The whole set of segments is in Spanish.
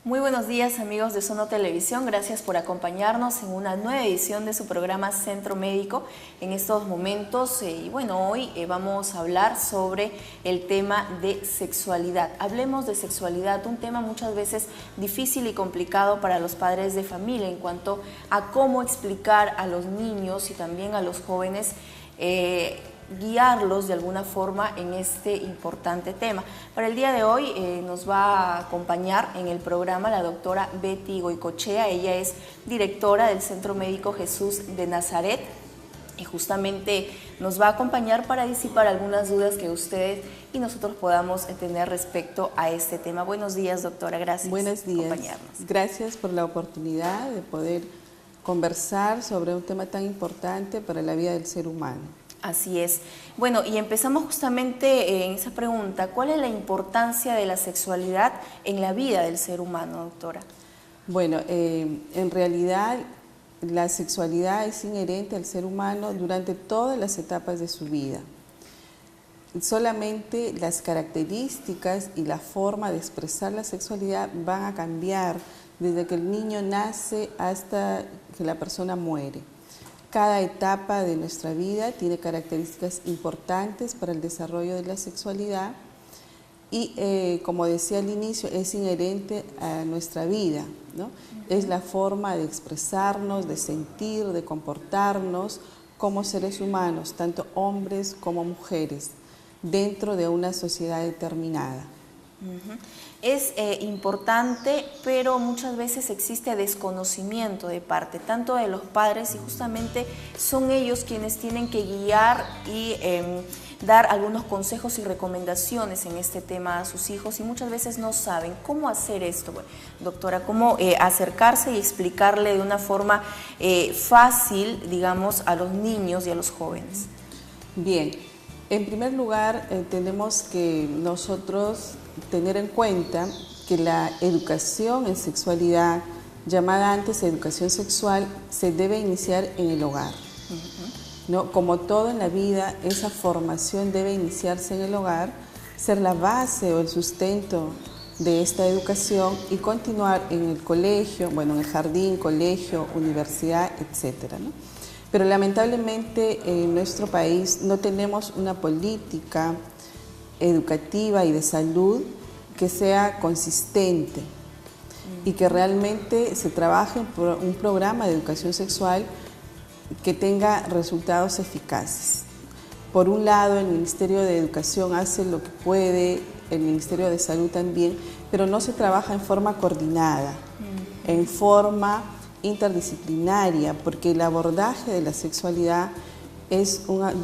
Muy buenos días amigos de Sono Televisión, gracias por acompañarnos en una nueva edición de su programa Centro Médico en estos momentos. Hoy vamos a hablar sobre el tema de sexualidad. Hablemos de sexualidad, un tema muchas veces difícil y complicado para los padres de familia en cuanto a cómo explicar a los niños y también a los jóvenes guiarlos de alguna forma en este importante tema. Para el día de hoy nos va a acompañar en el programa la doctora Betty Goicoechea. Ella es directora del Centro Médico Jesús de Nazaret y justamente nos va a acompañar para disipar algunas dudas que ustedes y nosotros podamos tener respecto a este tema. Buenos días, doctora, gracias por acompañarnos. Gracias por la oportunidad de poder conversar sobre un tema tan importante para la vida del ser humano. Así es. Bueno, y empezamos justamente en esa pregunta. ¿Cuál es la importancia de la sexualidad en la vida del ser humano, doctora? Bueno, en realidad la sexualidad es inherente al ser humano durante todas las etapas de su vida. Solamente las características y la forma de expresar la sexualidad van a cambiar desde que el niño nace hasta que la persona muere. Cada etapa de nuestra vida tiene características importantes para el desarrollo de la sexualidad y, como decía al inicio, es inherente a nuestra vida, ¿no? Es la forma de expresarnos, de sentir, de comportarnos como seres humanos, tanto hombres como mujeres, dentro de una sociedad determinada. Es importante, pero muchas veces existe desconocimiento de parte, tanto de los padres, y justamente son ellos quienes tienen que guiar y dar algunos consejos y recomendaciones en este tema a sus hijos, y muchas veces no saben cómo hacer esto. Bueno, doctora, cómo acercarse y explicarle de una forma fácil, digamos, a los niños y a los jóvenes. Bien. En primer lugar, tenemos que nosotros tener en cuenta que la educación en sexualidad, llamada antes educación sexual, se debe iniciar en el hogar. ¿No? Como todo en la vida, esa formación debe iniciarse en el hogar, ser la base o el sustento de esta educación y continuar en el colegio, bueno, en el jardín, colegio, universidad, etcétera, ¿no? Pero lamentablemente en nuestro país no tenemos una política educativa y de salud que sea consistente y que realmente se trabaje un programa de educación sexual que tenga resultados eficaces. Por un lado, el Ministerio de Educación hace lo que puede, el Ministerio de Salud también, pero no se trabaja en forma coordinada, en forma interdisciplinaria, porque el abordaje de la sexualidad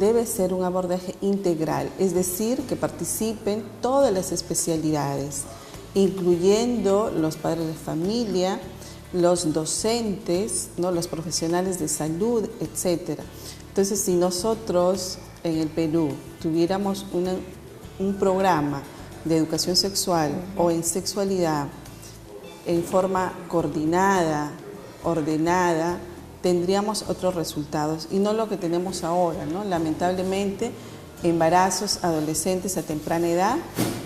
debe ser un abordaje integral, es decir, que participen todas las especialidades, incluyendo los padres de familia, los docentes, ¿no?, los profesionales de salud, etc. Entonces, si nosotros en el Perú tuviéramos un programa de educación sexual o en sexualidad en forma coordinada, ordenada, tendríamos otros resultados y no lo que tenemos ahora, ¿no? Lamentablemente, embarazos adolescentes a temprana edad,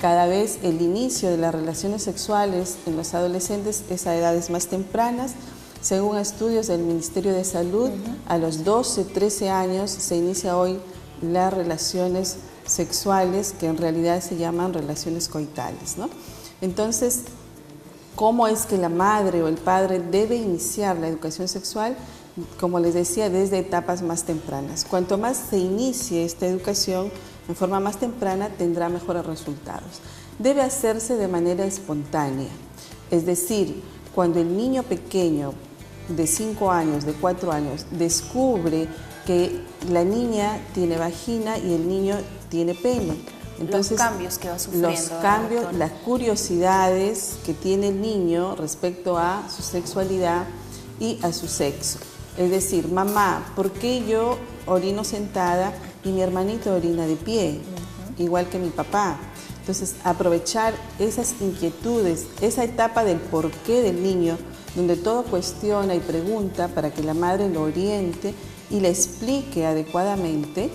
cada vez el inicio de las relaciones sexuales en los adolescentes es a edades más tempranas. Según estudios del Ministerio de Salud, a los 12, 13 años se inicia hoy las relaciones sexuales que en realidad se llaman relaciones coitales, ¿no? Entonces, ¿cómo es que la madre o el padre debe iniciar la educación sexual? Como les decía, desde etapas más tempranas. Cuanto más se inicie esta educación en forma más temprana, tendrá mejores resultados. Debe hacerse de manera espontánea, es decir, cuando el niño pequeño de 5 años, de 4 años, descubre que la niña tiene vagina y el niño tiene pene. Entonces, los cambios que va sufriendo. Los cambios, las curiosidades que tiene el niño respecto a su sexualidad y a su sexo. Es decir, mamá, ¿por qué yo orino sentada y mi hermanito orina de pie? Igual que mi papá. Entonces, aprovechar esas inquietudes, esa etapa del porqué del niño, donde todo cuestiona y pregunta para que la madre lo oriente y le explique adecuadamente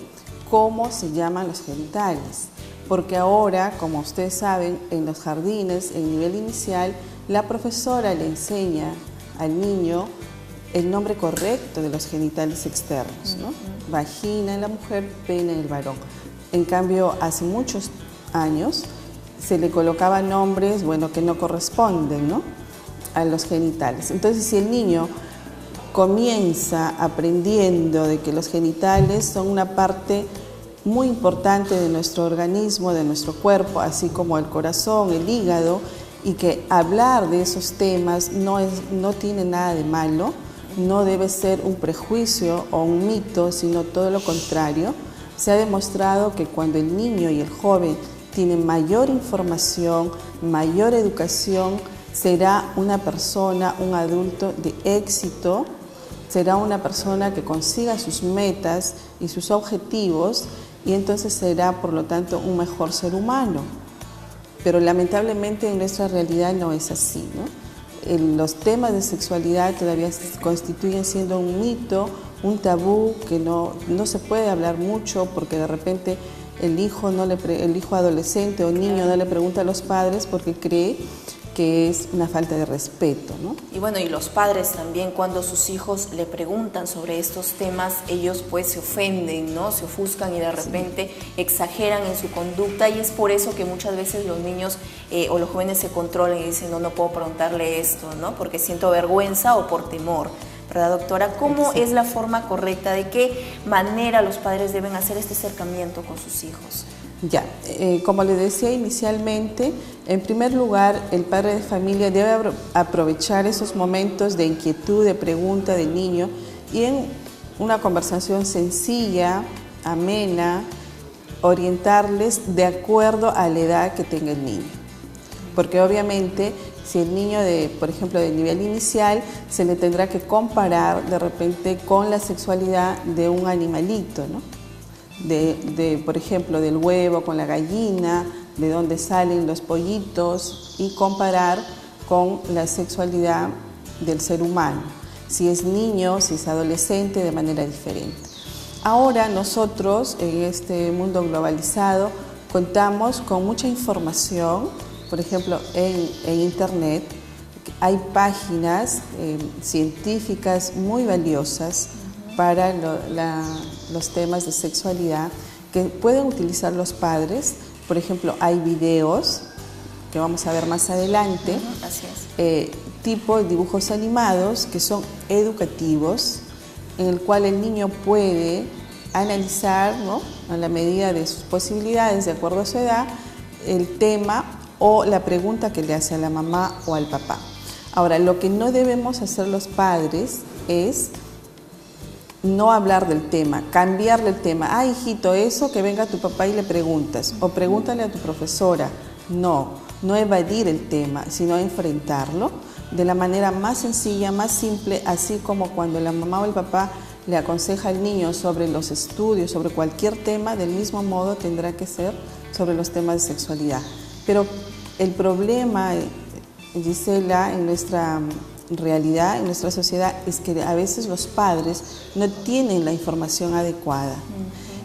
cómo se llaman los genitales. porque ahora, como ustedes saben, en los jardines, en nivel inicial, la profesora le enseña al niño el nombre correcto de los genitales externos, ¿no? Vagina en la mujer, pene en el varón. En cambio, hace muchos años se le colocaban nombres, bueno, que no corresponden, ¿no?, a los genitales. Entonces, si el niño comienza aprendiendo de que los genitales son una parte muy importante de nuestro organismo, de nuestro cuerpo, así como el corazón, el hígado, y que hablar de esos temas no tiene nada de malo, no debe ser un prejuicio o un mito, sino todo lo contrario. Se ha demostrado que cuando el niño y el joven tienen mayor información, mayor educación, será una persona, un adulto de éxito, será una persona que consiga sus metas y sus objetivos, y entonces será, por lo tanto, un mejor ser humano. Pero lamentablemente en nuestra realidad no es así, ¿no? Los temas de sexualidad todavía constituyen siendo un mito, un tabú que no se puede hablar mucho, porque de repente el hijo adolescente o niño no le pregunta a los padres porque cree que es una falta de respeto, ¿no? Y bueno, y los padres también, cuando sus hijos le preguntan sobre estos temas, ellos pues se ofenden, ¿no? Se ofuscan y de repente exageran en su conducta, y es por eso que muchas veces los niños o los jóvenes se controlan y dicen, no puedo preguntarle esto, ¿no? Porque siento vergüenza o por temor. ¿Verdad, doctora? ¿Cómo es la forma correcta? ¿De qué manera los padres deben hacer este acercamiento con sus hijos? Ya, como les decía inicialmente, en primer lugar, el padre de familia debe aprovechar esos momentos de inquietud, de pregunta del niño, y en una conversación sencilla, amena, orientarles de acuerdo a la edad que tenga el niño. Porque obviamente, si el niño, por ejemplo, de nivel inicial, se le tendrá que comparar de repente con la sexualidad de un animalito, ¿no? Por ejemplo, del huevo con la gallina, de dónde salen los pollitos, y comparar con la sexualidad del ser humano. Si es niño, si es adolescente, de manera diferente. Ahora nosotros, en este mundo globalizado, contamos con mucha información. Por ejemplo, en Internet hay páginas científicas muy valiosas para los temas de sexualidad que pueden utilizar los padres. Por ejemplo, hay videos que vamos a ver más adelante, Así es. Tipo dibujos animados que son educativos, en el cual el niño puede analizar, ¿no?, a la medida de sus posibilidades, de acuerdo a su edad, el tema o la pregunta que le hace a la mamá o al papá. Ahora, lo que no debemos hacer los padres es no hablar del tema, cambiarle el tema. Ah, hijito, eso, que venga tu papá y le preguntas, o pregúntale a tu profesora. No evadir el tema, sino enfrentarlo de la manera más sencilla, más simple, así como cuando la mamá o el papá le aconseja al niño sobre los estudios, sobre cualquier tema, del mismo modo tendrá que ser sobre los temas de sexualidad. Pero el problema, Gisela, en nuestra realidad, en nuestra sociedad, es que a veces los padres no tienen la información adecuada.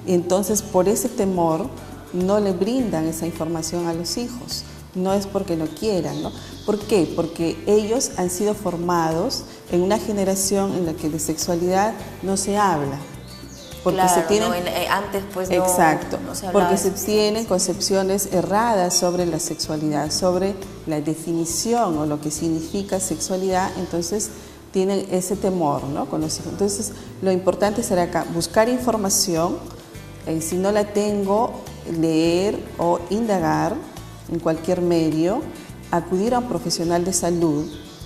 Entonces, por ese temor, no le brindan esa información a los hijos. No es porque no quieran, ¿no? ¿Por qué? Porque ellos han sido formados en una generación en la que de sexualidad no se habla. Porque claro, se tienen, antes pues exacto, no se hablaba porque se de eso. tienen concepciones erradas sobre la sexualidad, sobre la definición o lo que significa sexualidad. Entonces tienen ese temor, ¿no?, con los hijos. Entonces lo importante será acá buscar información, si no la tengo, leer o indagar en cualquier medio, acudir a un profesional de salud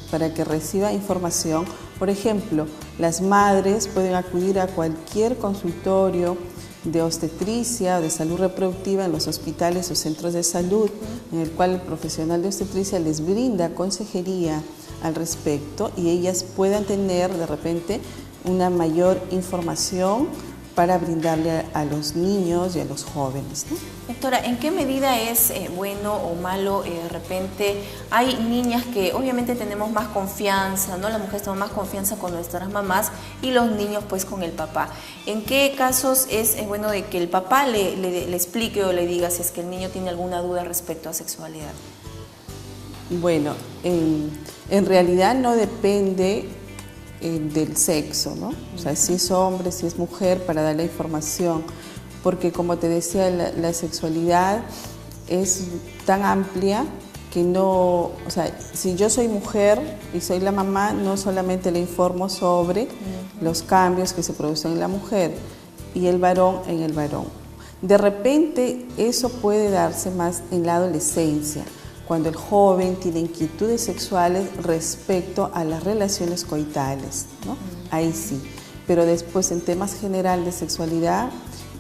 para que reciba información. Por ejemplo, las madres pueden acudir a cualquier consultorio de obstetricia o de salud reproductiva en los hospitales o centros de salud, en el cual el profesional de obstetricia les brinda consejería al respecto, y ellas puedan tener de repente una mayor información para brindarle a los niños y a los jóvenes, ¿no? Doctora, ¿en qué medida es bueno o malo de repente? Hay niñas que obviamente tenemos más confianza, ¿no? Las mujeres tenemos más confianza con nuestras mamás y los niños pues con el papá. ¿En qué casos es bueno de que el papá le explique o le diga si es que el niño tiene alguna duda respecto a sexualidad? Bueno, en realidad no depende del sexo, ¿no? O sea, si es hombre, si es mujer, para dar la información, porque como te decía, la sexualidad es tan amplia que no, o sea, si yo soy mujer y soy la mamá, no solamente le informo sobre los cambios que se producen en la mujer y el varón en el varón. De repente eso puede darse más en la adolescencia, cuando el joven tiene inquietudes sexuales respecto a las relaciones coitales, ¿no? Ahí sí. Pero después en temas generales de sexualidad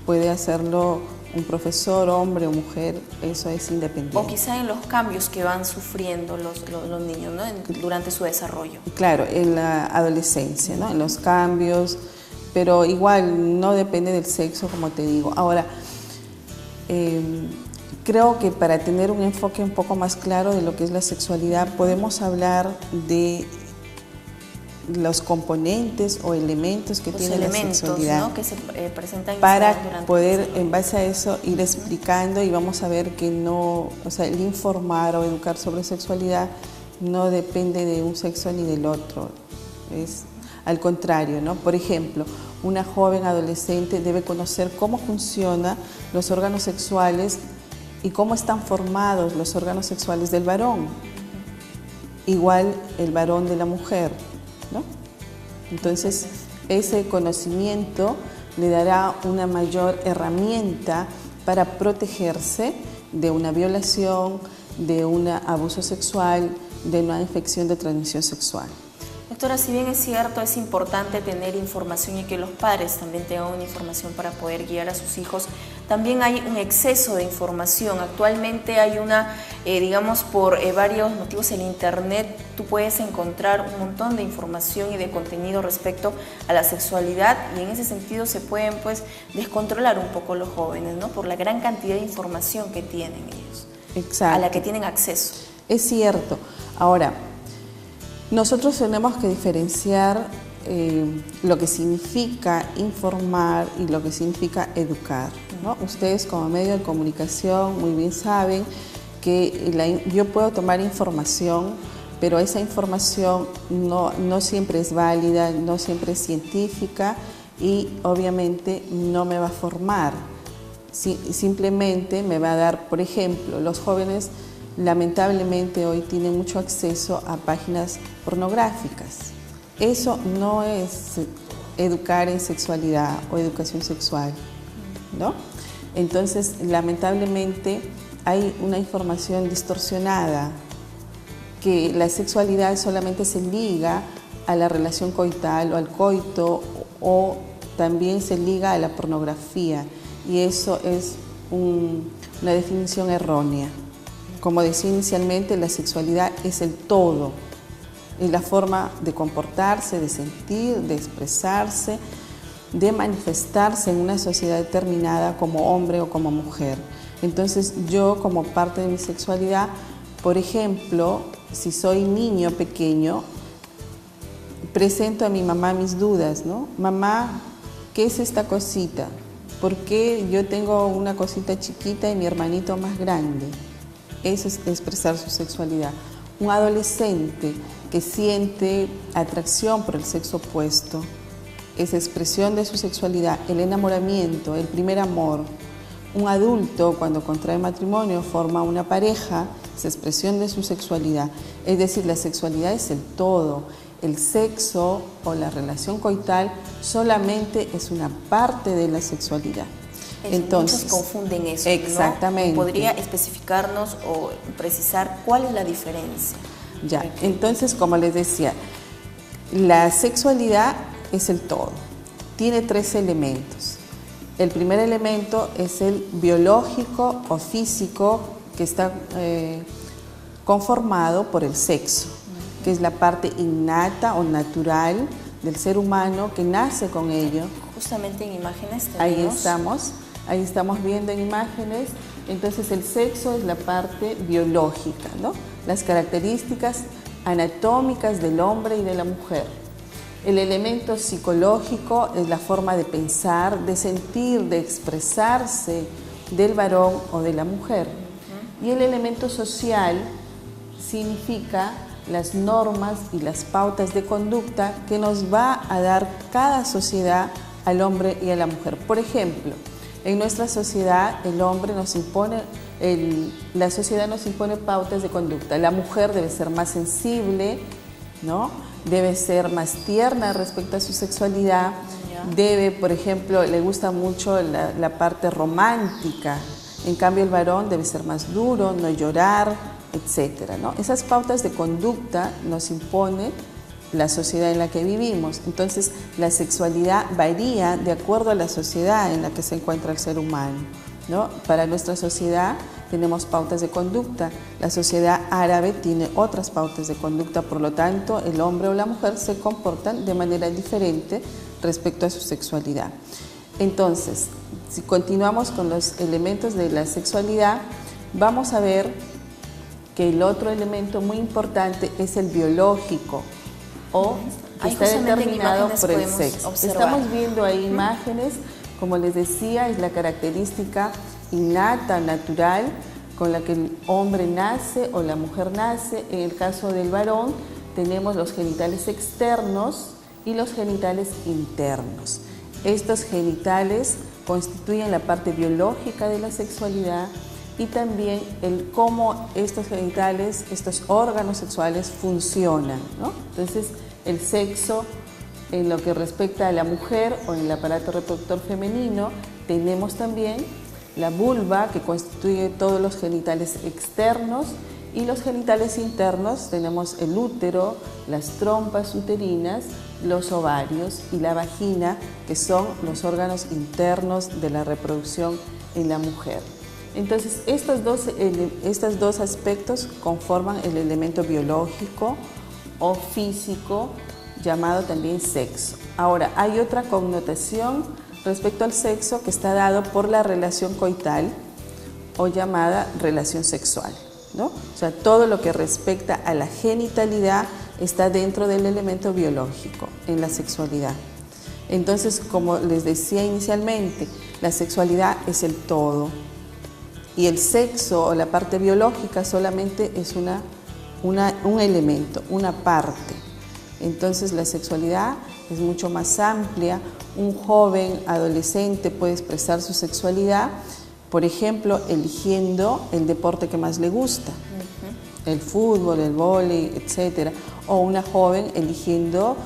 puede hacerlo un profesor, hombre o mujer, eso es independiente. O quizá en los cambios que van sufriendo los niños, ¿no? Durante su desarrollo. Claro, en la adolescencia, ¿no? En los cambios, pero igual no depende del sexo, como te digo. Ahora, creo que para tener un enfoque un poco más claro de lo que es la sexualidad, podemos hablar de los componentes o elementos que tiene la sexualidad, ¿no? Que se presentan para durante poder, en base a eso, ir explicando y vamos a ver que no, o sea, el informar o educar sobre sexualidad no depende de un sexo ni del otro, es al contrario, ¿no? Por ejemplo, una joven adolescente debe conocer cómo funcionan los órganos sexuales y cómo están formados los órganos sexuales del varón, igual el varón de la mujer, ¿no? Entonces, ese conocimiento le dará una mayor herramienta para protegerse de una violación, de un abuso sexual, de una infección de transmisión sexual. Doctora, si bien es cierto, es importante tener información y que los padres también tengan una información para poder guiar a sus hijos, también hay un exceso de información. Actualmente hay digamos, por varios motivos en Internet, tú puedes encontrar un montón de información y de contenido respecto a la sexualidad y en ese sentido se pueden pues descontrolar un poco los jóvenes, ¿no? Por la gran cantidad de información que tienen ellos. Exacto. A la que tienen acceso. Es cierto. Ahora, nosotros tenemos que diferenciar lo que significa informar y lo que significa educar, ¿no? Ustedes como medio de comunicación muy bien saben que yo puedo tomar información, pero esa información no siempre es válida, no siempre es científica y obviamente no me va a formar. Simplemente me va a dar, por ejemplo, los jóvenes lamentablemente hoy tienen mucho acceso a páginas pornográficas. Eso no es educar en sexualidad o educación sexual, ¿no? Entonces, lamentablemente hay una información distorsionada que la sexualidad solamente se liga a la relación coital o al coito o también se liga a la pornografía y eso es una definición errónea. Como decía inicialmente, la sexualidad es el todo, es la forma de comportarse, de sentir, de expresarse, de manifestarse en una sociedad determinada como hombre o como mujer. Entonces yo como parte de mi sexualidad, por ejemplo, si soy niño pequeño, presento a mi mamá mis dudas, ¿no? Mamá, ¿qué es esta cosita? ¿Por qué yo tengo una cosita chiquita y mi hermanito más grande? Eso es expresar su sexualidad. Un adolescente que siente atracción por el sexo opuesto es expresión de su sexualidad, el enamoramiento, el primer amor. Un adulto cuando contrae matrimonio forma una pareja, es expresión de su sexualidad. Es decir, la sexualidad es el todo. El sexo o la relación coital solamente es una parte de la sexualidad. Entonces, muchos confunden eso, exactamente, ¿no? ¿Podría especificarnos o precisar cuál es la diferencia? Ya, entonces, como les decía, la sexualidad es el todo. Tiene 3 elementos. El primer elemento es el biológico o físico que está conformado por el sexo, que es la parte innata o natural del ser humano que nace con ello justamente en imágenes tenemos. Ahí estamos viendo en imágenes. Entonces el sexo es la parte biológica, ¿no? Las características anatómicas del hombre y de la mujer. El elemento psicológico es la forma de pensar, de sentir, de expresarse del varón o de la mujer. Y el elemento social significa las normas y las pautas de conducta que nos va a dar cada sociedad al hombre y a la mujer. Por ejemplo, en nuestra sociedad la sociedad nos impone pautas de conducta. La mujer debe ser más sensible, ¿no? Debe ser más tierna respecto a su sexualidad. Debe, por ejemplo, le gusta mucho la parte romántica. En cambio, el varón debe ser más duro, no llorar, etcétera, ¿no? Esas pautas de conducta nos impone la sociedad en la que vivimos. Entonces, la sexualidad varía de acuerdo a la sociedad en la que se encuentra el ser humano, ¿no? Para nuestra sociedad tenemos pautas de conducta. La sociedad árabe tiene otras pautas de conducta, por lo tanto, el hombre o la mujer se comportan de manera diferente respecto a su sexualidad. Entonces, si continuamos con los elementos de la sexualidad, vamos a ver que el otro elemento muy importante es el biológico, o que está determinado por el sexo. Estamos viendo ahí imágenes, como les decía, es la característica innata, natural, con la que el hombre nace o la mujer nace. En el caso del varón tenemos los genitales externos y los genitales internos. Estos genitales constituyen la parte biológica de la sexualidad y también el cómo estos genitales, estos órganos sexuales funcionan, ¿no? Entonces, el sexo, en lo que respecta a la mujer o en el aparato reproductor femenino, tenemos también la vulva, que constituye todos los genitales externos, y los genitales internos tenemos el útero, las trompas uterinas, los ovarios y la vagina, que son los órganos internos de la reproducción en la mujer. Entonces, estos dos aspectos conforman el elemento biológico o físico, llamado también sexo. Ahora, hay otra connotación respecto al sexo que está dado por la relación coital o llamada relación sexual, ¿no? O sea, todo lo que respecta a la genitalidad está dentro del elemento biológico en la sexualidad. Entonces, como les decía inicialmente, la sexualidad es el todo. Y el sexo o la parte biológica solamente es un elemento, una parte. Entonces la sexualidad es mucho más amplia. Un joven adolescente puede expresar su sexualidad, por ejemplo, eligiendo el deporte que más le gusta, el fútbol, el vóley, etc. O una joven eligiendo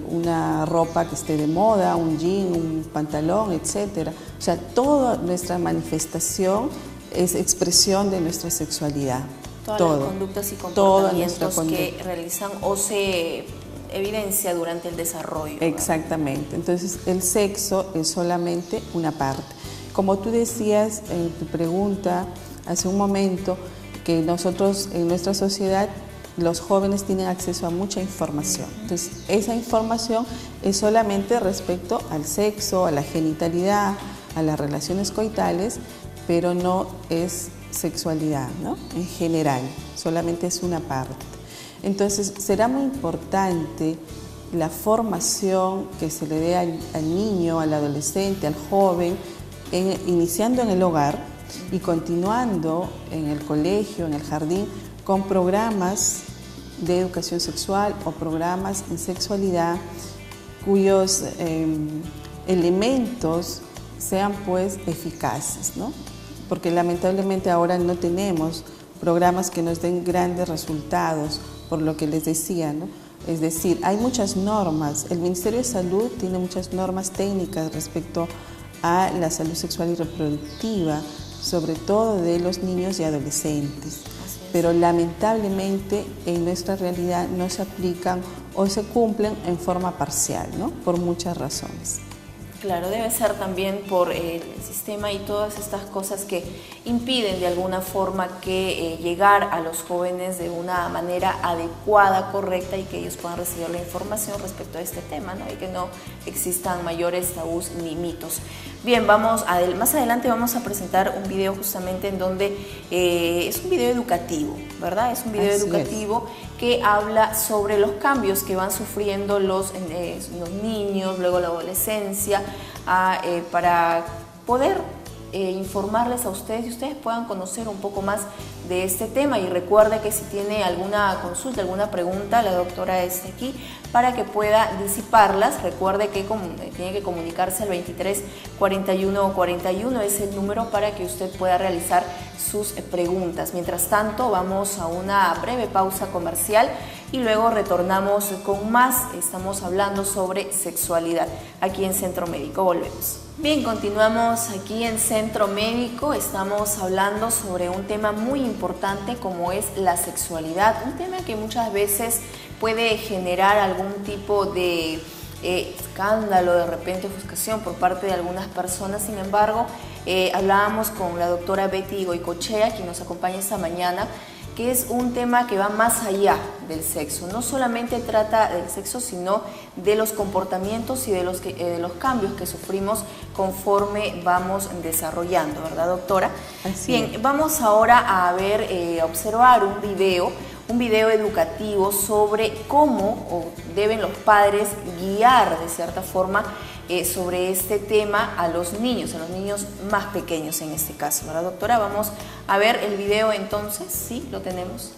una ropa que esté de moda, un jean, un pantalón, etc. O sea, toda nuestra manifestación es expresión de nuestra sexualidad. Todas las conductas y comportamientos que realizan o se evidencia durante el desarrollo. Exactamente. Entonces, el sexo es solamente una parte. Como tú decías en tu pregunta hace un momento, que nosotros en nuestra sociedad los jóvenes tienen acceso a mucha información. Entonces, esa información es solamente respecto al sexo, a la genitalidad, a las relaciones coitales, pero no es sexualidad, ¿no? En general, solamente es una parte. Entonces, será muy importante la formación que se le dé al niño, al adolescente, al joven, iniciando en el hogar y continuando en el colegio, en el jardín, con programas de educación sexual o programas en sexualidad cuyos elementos sean pues eficaces, ¿no? Porque lamentablemente ahora no tenemos programas que nos den grandes resultados, por lo que les decía, ¿no? Es decir, hay muchas normas. El Ministerio de Salud tiene muchas normas técnicas respecto a la salud sexual y reproductiva, sobre todo de los niños y adolescentes. Pero lamentablemente en nuestra realidad no se aplican o se cumplen en forma parcial, ¿no? Por muchas razones. Claro, debe ser también por el sistema y todas estas cosas que impiden de alguna forma que llegar a los jóvenes de una manera adecuada, correcta y que ellos puedan recibir la información respecto a este tema, ¿no? Y que no existan mayores tabús ni mitos. Bien, más adelante vamos a presentar un video justamente en donde es un video educativo, ¿verdad? Es un video educativo que habla sobre los cambios que van sufriendo los niños, luego la adolescencia, para poder informarles a ustedes y ustedes puedan conocer un poco más de este tema. Y recuerde que si tiene alguna consulta, alguna pregunta, la doctora está aquí para que pueda disiparlas. Recuerde que tiene que comunicarse al 23 41 41, es el número para que usted pueda realizar sus preguntas. Mientras tanto, vamos a una breve pausa comercial y luego retornamos con más. Estamos hablando sobre sexualidad aquí en Centro Médico. Volvemos. Bien, continuamos aquí en Centro Médico. Estamos hablando sobre un tema muy importante como es la sexualidad, un tema que muchas veces puede generar algún tipo de escándalo, de repente ofuscación por parte de algunas personas. Sin embargo, hablábamos con la doctora Betty Goicoechea, quien nos acompaña esta mañana, que es un tema que va más allá del sexo. No solamente trata del sexo, sino de los comportamientos y de los cambios que sufrimos conforme vamos desarrollando, ¿verdad, doctora? Bien, vamos ahora a observar un video educativo sobre cómo deben los padres guiar de cierta forma sobre este tema a los niños más pequeños en este caso, ¿verdad, doctora? Vamos a ver el video entonces, ¿sí? ¿Lo tenemos?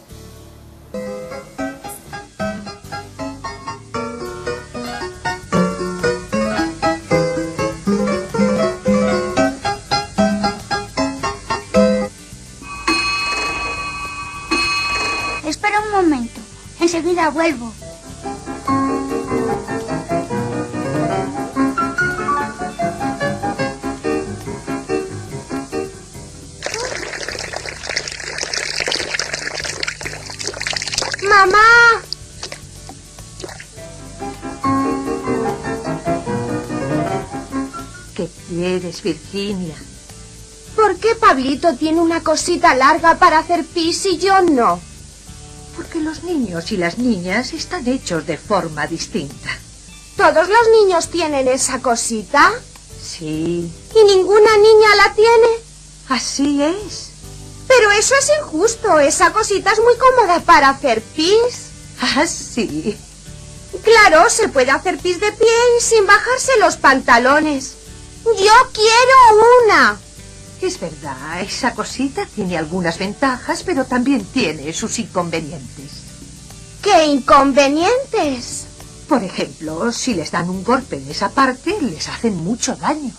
Espera un momento, enseguida vuelvo. ¡Mamá! ¿Qué quieres, Virginia? ¿Por qué Pablito tiene una cosita larga para hacer pis y yo no? Porque los niños y las niñas están hechos de forma distinta. ¿Todos los niños tienen esa cosita? Sí. ¿Y ninguna niña la tiene? Así es. Pero eso es injusto. Esa cosita es muy cómoda para hacer pis. Ah, sí. Claro, se puede hacer pis de pie y sin bajarse los pantalones. ¡Yo quiero una! Es verdad, esa cosita tiene algunas ventajas, pero también tiene sus inconvenientes. ¿Qué inconvenientes? Por ejemplo, si les dan un golpe en esa parte, les hacen mucho daño.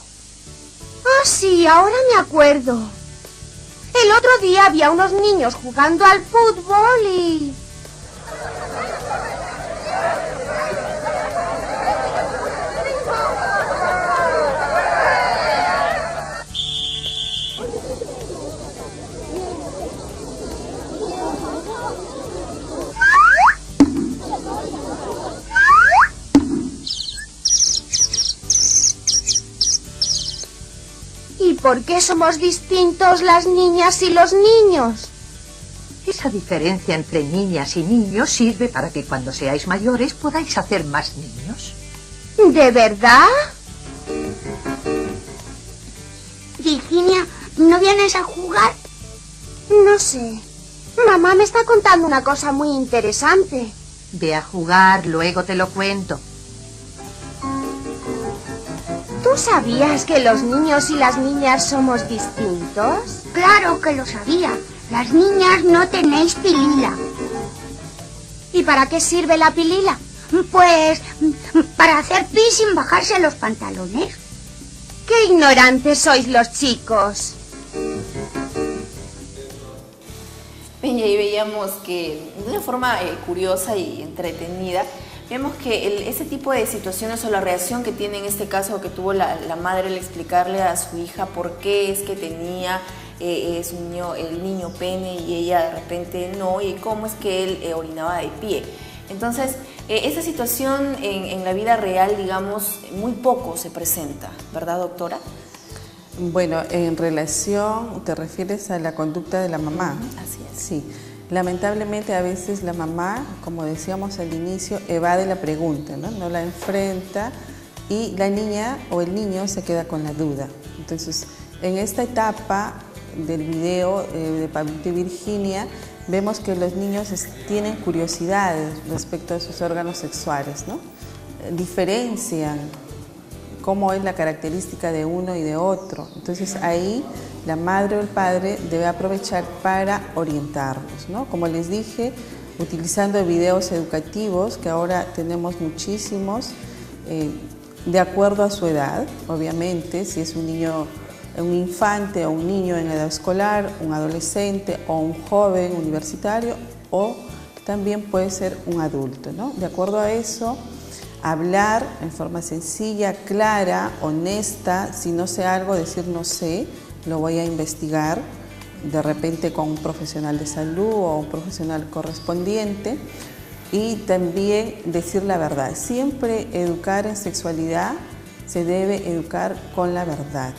Ah, sí, ahora me acuerdo. El otro día había unos niños jugando al fútbol y... ¿Y por qué somos distintos las niñas y los niños? Esa diferencia entre niñas y niños sirve para que cuando seáis mayores podáis hacer más niños. ¿De verdad? Virginia, ¿no vienes a jugar? No sé. Mamá me está contando una cosa muy interesante. Ve a jugar, luego te lo cuento. ¿Tú sabías que los niños y las niñas somos distintos? Claro que lo sabía. Las niñas no tenéis pilila. ¿Y para qué sirve la pilila? Pues para hacer pis sin bajarse los pantalones. ¡Qué ignorantes sois los chicos! Bien, y ahí veíamos que de una forma curiosa y entretenida, vemos que ese tipo de situaciones o la reacción que tiene en este caso que tuvo la madre al explicarle a su hija por qué es que tenía el niño pene y ella de repente no, y cómo es que él orinaba de pie. Entonces, esta situación en la vida real, digamos, muy poco se presenta, ¿verdad, doctora? Bueno, en relación, ¿te refieres a la conducta de la mamá? Así es. Sí, lamentablemente a veces la mamá, como decíamos al inicio, evade la pregunta, ¿no? No la enfrenta y la niña o el niño se queda con la duda. Entonces, en esta etapa del video de Pablito y Virginia, vemos que los niños tienen curiosidades respecto a sus órganos sexuales, ¿no? Diferencian cómo es la característica de uno y de otro. Entonces ahí la madre o el padre debe aprovechar para orientarlos, ¿no? Como les dije, utilizando videos educativos, que ahora tenemos muchísimos, de acuerdo a su edad, obviamente, si es un niño, un infante o un niño en edad escolar, un adolescente o un joven universitario, o también puede ser un adulto, ¿no? De acuerdo a eso, hablar en forma sencilla, clara, honesta. Si no sé algo, decir no sé, lo voy a investigar, de repente con un profesional de salud o un profesional correspondiente, y también decir la verdad. Siempre educar en sexualidad se debe educar con la verdad,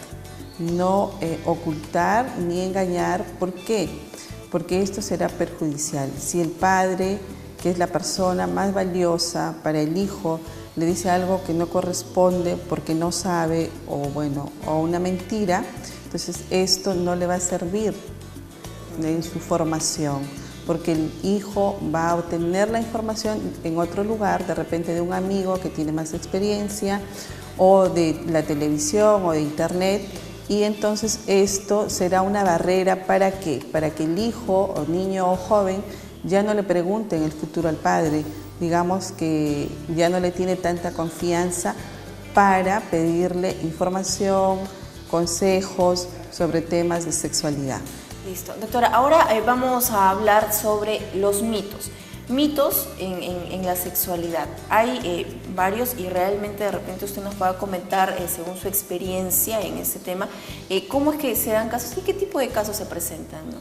no ocultar ni engañar. ¿Por qué? Porque esto será perjudicial. Si el padre, que es la persona más valiosa para el hijo, le dice algo que no corresponde porque no sabe, o bueno, o una mentira, entonces esto no le va a servir en su formación, porque el hijo va a obtener la información en otro lugar, de repente de un amigo que tiene más experiencia, o de la televisión o de internet, y entonces esto será una barrera. ¿Para qué? Para que el hijo o niño o joven ya no le pregunte en el futuro al padre, digamos que ya no le tiene tanta confianza para pedirle información, consejos sobre temas de sexualidad. Listo. Doctora, ahora vamos a hablar sobre los mitos. Mitos en la sexualidad. Hay varios, y realmente de repente usted nos pueda comentar, según su experiencia en este tema, cómo es que se dan casos y qué tipo de casos se presentan, ¿no?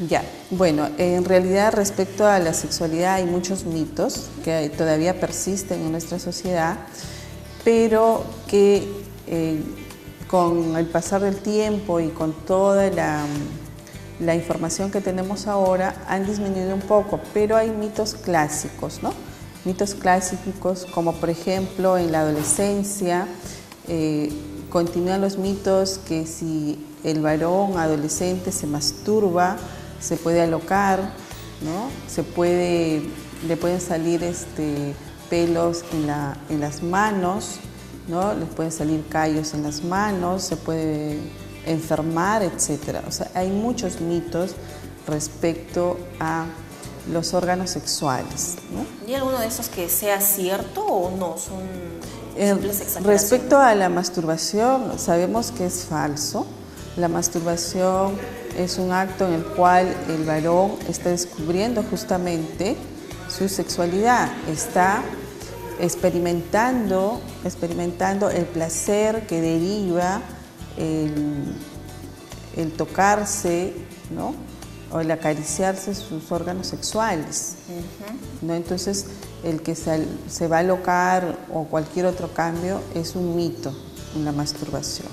Ya, bueno, en realidad respecto a la sexualidad hay muchos mitos que todavía persisten en nuestra sociedad, pero que con el pasar del tiempo y con toda la información que tenemos ahora han disminuido un poco, pero hay mitos clásicos, ¿no? Mitos clásicos como por ejemplo en la adolescencia, continúan los mitos que si el varón adolescente se masturba, se puede alocar, ¿no? Le pueden salir pelos en las manos, ¿no? Les pueden salir callos en las manos, se puede enfermar, etc. O sea, hay muchos mitos respecto a los órganos sexuales, ¿no? ¿Y alguno de esos que sea cierto o no? Son simples exageraciones. Respecto a la masturbación, sabemos que es falso. La masturbación es un acto en el cual el varón está descubriendo justamente su sexualidad, está experimentando el placer que deriva el tocarse, ¿no? O el acariciarse sus órganos sexuales, ¿no? Entonces, el que se va a alocar o cualquier otro cambio es un mito en la masturbación.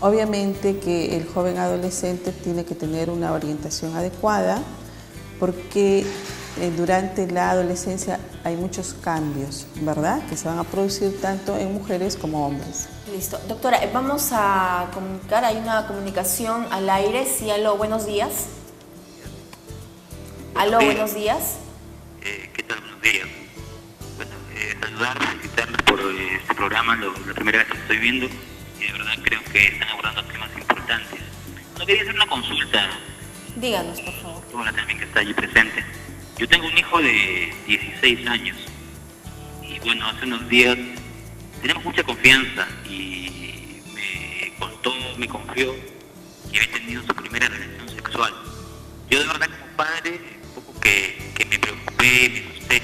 Obviamente que el joven adolescente tiene que tener una orientación adecuada, porque durante la adolescencia hay muchos cambios, ¿verdad?, que se van a producir tanto en mujeres como hombres. Listo. Doctora, vamos a comunicar, hay una comunicación al aire. Sí, aló, buenos días. Aló, buenos días. ¿Qué tal? Buenos días. Bueno, saludarlos, felicitarlos por este programa, la primera vez que estoy viendo, y de verdad creo que están abordando temas importantes. No quería hacer una consulta. Díganos, por favor. Hola, también que está allí presente. Yo tengo un hijo de 16 años, y bueno, hace unos días tenemos mucha confianza y me confió que había tenido su primera relación sexual. Yo de verdad como padre, un poco que me preocupé, me asusté.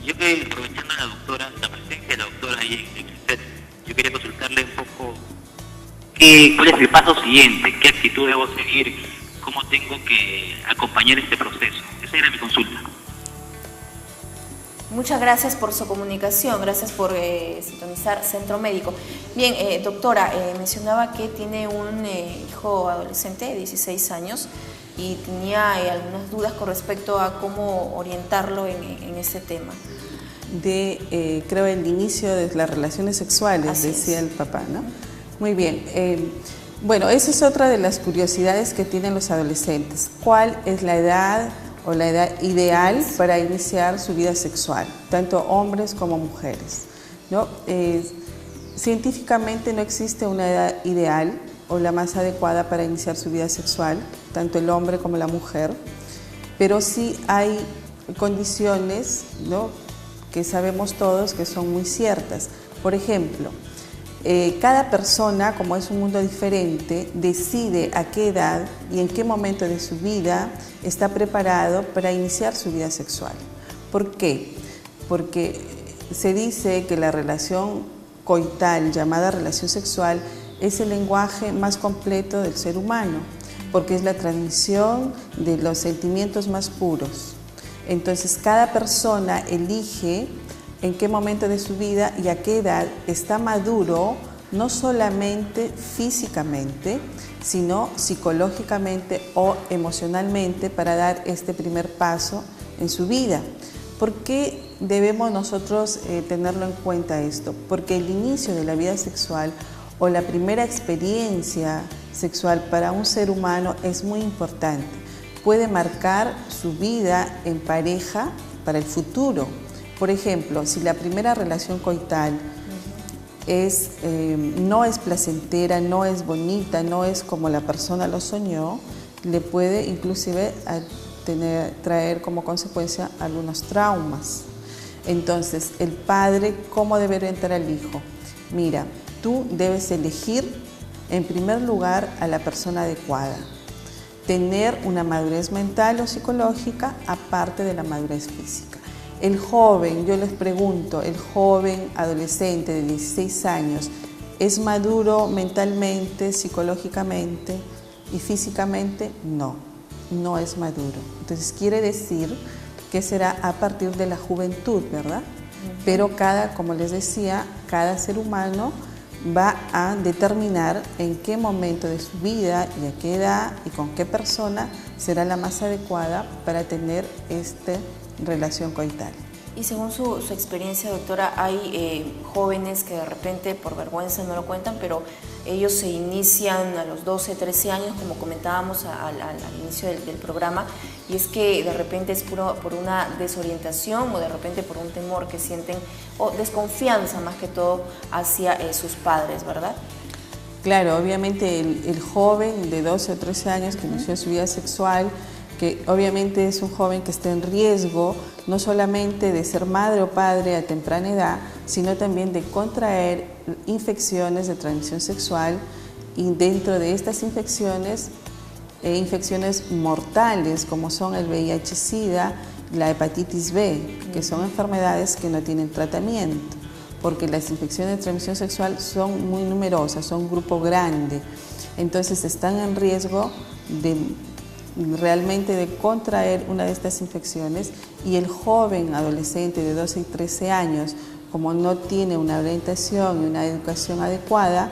Y yo que aprovechando a la doctora, la presencia de la doctora ahí en usted, yo quería consultarle un poco cuál es el paso siguiente, qué actitud debo seguir, cómo tengo que acompañar este proceso. Esa era mi consulta. Muchas gracias por su comunicación, gracias por sintonizar Centro Médico. Bien, doctora, mencionaba que tiene un hijo adolescente de 16 años y tenía algunas dudas con respecto a cómo orientarlo en ese tema. Creo, el inicio de las relaciones sexuales, Así decía es. el papá, ¿no? Muy bien. Bueno, esa es otra de las curiosidades que tienen los adolescentes. ¿Cuál es la edad o la edad ideal para iniciar su vida sexual, tanto hombres como mujeres, ¿no? Científicamente no existe una edad ideal o la más adecuada para iniciar su vida sexual, tanto el hombre como la mujer, pero sí hay condiciones, ¿no?, que sabemos todos que son muy ciertas. Por ejemplo, cada persona, como es un mundo diferente, decide a qué edad y en qué momento de su vida está preparado para iniciar su vida sexual. ¿Por qué? Porque se dice que la relación coital, llamada relación sexual, es el lenguaje más completo del ser humano, porque es la transmisión de los sentimientos más puros. Entonces, cada persona elige en qué momento de su vida y a qué edad está maduro, no solamente físicamente, sino psicológicamente o emocionalmente para dar este primer paso en su vida. ¿Por qué debemos nosotros tenerlo en cuenta esto? Porque el inicio de la vida sexual o la primera experiencia sexual para un ser humano es muy importante. Puede marcar su vida en pareja para el futuro. Por ejemplo, si la primera relación coital no es placentera, no es bonita, no es como la persona lo soñó, le puede inclusive traer como consecuencia algunos traumas. Entonces, el padre, ¿cómo debe orientar al hijo? Mira, tú debes elegir en primer lugar a la persona adecuada, tener una madurez mental o psicológica aparte de la madurez física. El joven, yo les pregunto, el joven adolescente de 16 años, ¿es maduro mentalmente, psicológicamente y físicamente? No, no es maduro. Entonces quiere decir que será a partir de la juventud, ¿verdad? Pero como les decía, cada ser humano va a determinar en qué momento de su vida y a qué edad y con qué persona será la más adecuada para tener esta relación coital. Y según su experiencia, doctora, hay jóvenes que de repente por vergüenza no lo cuentan, pero ellos se inician a los 12, 13 años, como comentábamos al inicio del programa, y es que de repente es por una desorientación o de repente por un temor que sienten, o desconfianza más que todo hacia sus padres, ¿verdad? Claro, obviamente el joven de 12 o 13 años que inició su vida sexual, que obviamente es un joven que está en riesgo no solamente de ser madre o padre a temprana edad, sino también de contraer infecciones de transmisión sexual, y dentro de estas infecciones, infecciones mortales como son el VIH-Sida, la hepatitis B, que son enfermedades que no tienen tratamiento, porque las infecciones de transmisión sexual son muy numerosas, son un grupo grande, entonces están en riesgo realmente de contraer una de estas infecciones, y el joven adolescente de 12 y 13 años, como no tiene una orientación y una educación adecuada,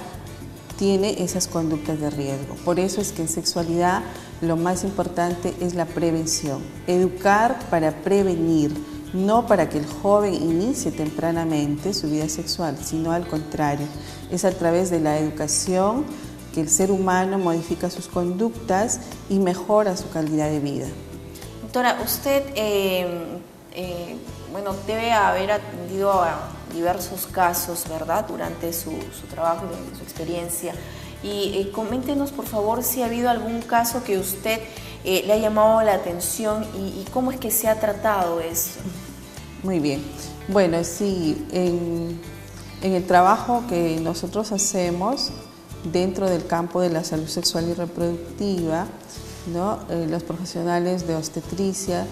tiene esas conductas de riesgo. Por eso es que en sexualidad lo más importante es la prevención, educar para prevenir, no para que el joven inicie tempranamente su vida sexual, sino al contrario, es a través de la educación que el ser humano modifica sus conductas y mejora su calidad de vida. Doctora, usted debe haber atendido a diversos casos, ¿verdad?, durante su trabajo, durante su experiencia. Y coméntenos, por favor, si ha habido algún caso que usted le ha llamado la atención y cómo es que se ha tratado eso. Muy bien. Bueno, sí, en el trabajo que nosotros hacemos dentro del campo de la salud sexual y reproductiva, ¿no? Los profesionales de obstetricia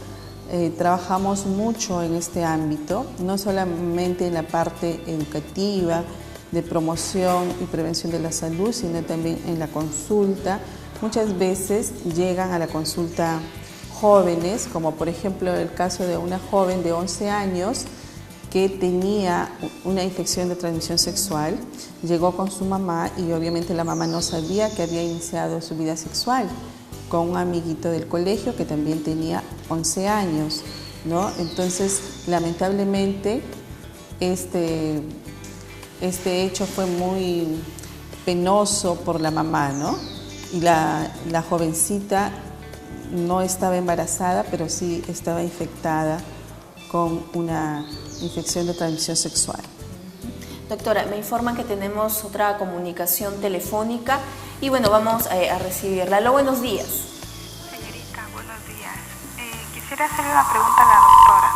trabajamos mucho en este ámbito, no solamente en la parte educativa, de promoción y prevención de la salud, sino también en la consulta. Muchas veces llegan a la consulta jóvenes, como por ejemplo el caso de una joven de 11 años que tenía una infección de transmisión sexual, llegó con su mamá y obviamente la mamá no sabía que había iniciado su vida sexual con un amiguito del colegio que también tenía 11 años, ¿no? Entonces, lamentablemente, este hecho fue muy penoso por la mamá, ¿no? Y la jovencita no estaba embarazada, pero sí estaba infectada con una infección de transmisión sexual. Doctora, me informan que tenemos otra comunicación telefónica y bueno, vamos a recibirla. Aló, buenos días. Señorita, buenos días. Quisiera hacerle una pregunta a la doctora.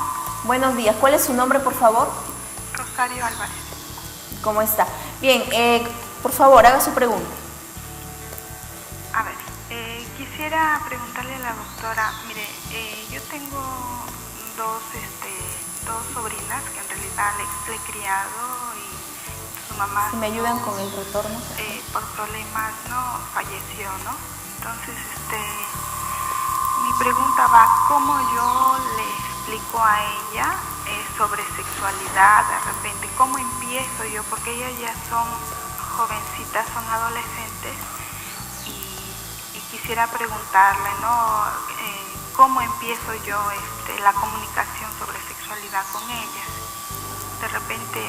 Buenos días. ¿Cuál es su nombre, por favor? Rosario Álvarez. ¿Cómo está? Bien, por favor, haga su pregunta. A ver, quisiera preguntarle a la doctora, mire, yo tengo dos sobrinas que en realidad le he criado y su mamá... Si me ayudan con el retorno. Por problemas, ¿no? Falleció, ¿no? Entonces, mi pregunta va, ¿cómo yo le explico a ella sobre sexualidad de repente? ¿Cómo empiezo yo? Porque ellas ya son jovencitas, son adolescentes y quisiera preguntarle, ¿no? ¿Cómo empiezo yo la comunicación sobre sexualidad con ellas? De repente,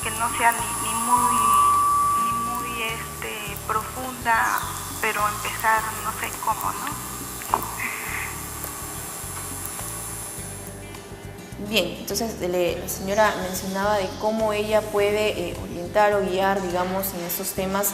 que no sea ni muy profunda, pero empezar, no sé cómo, ¿no? Bien, entonces la señora mencionaba de cómo ella puede orientar o guiar, digamos, en estos temas,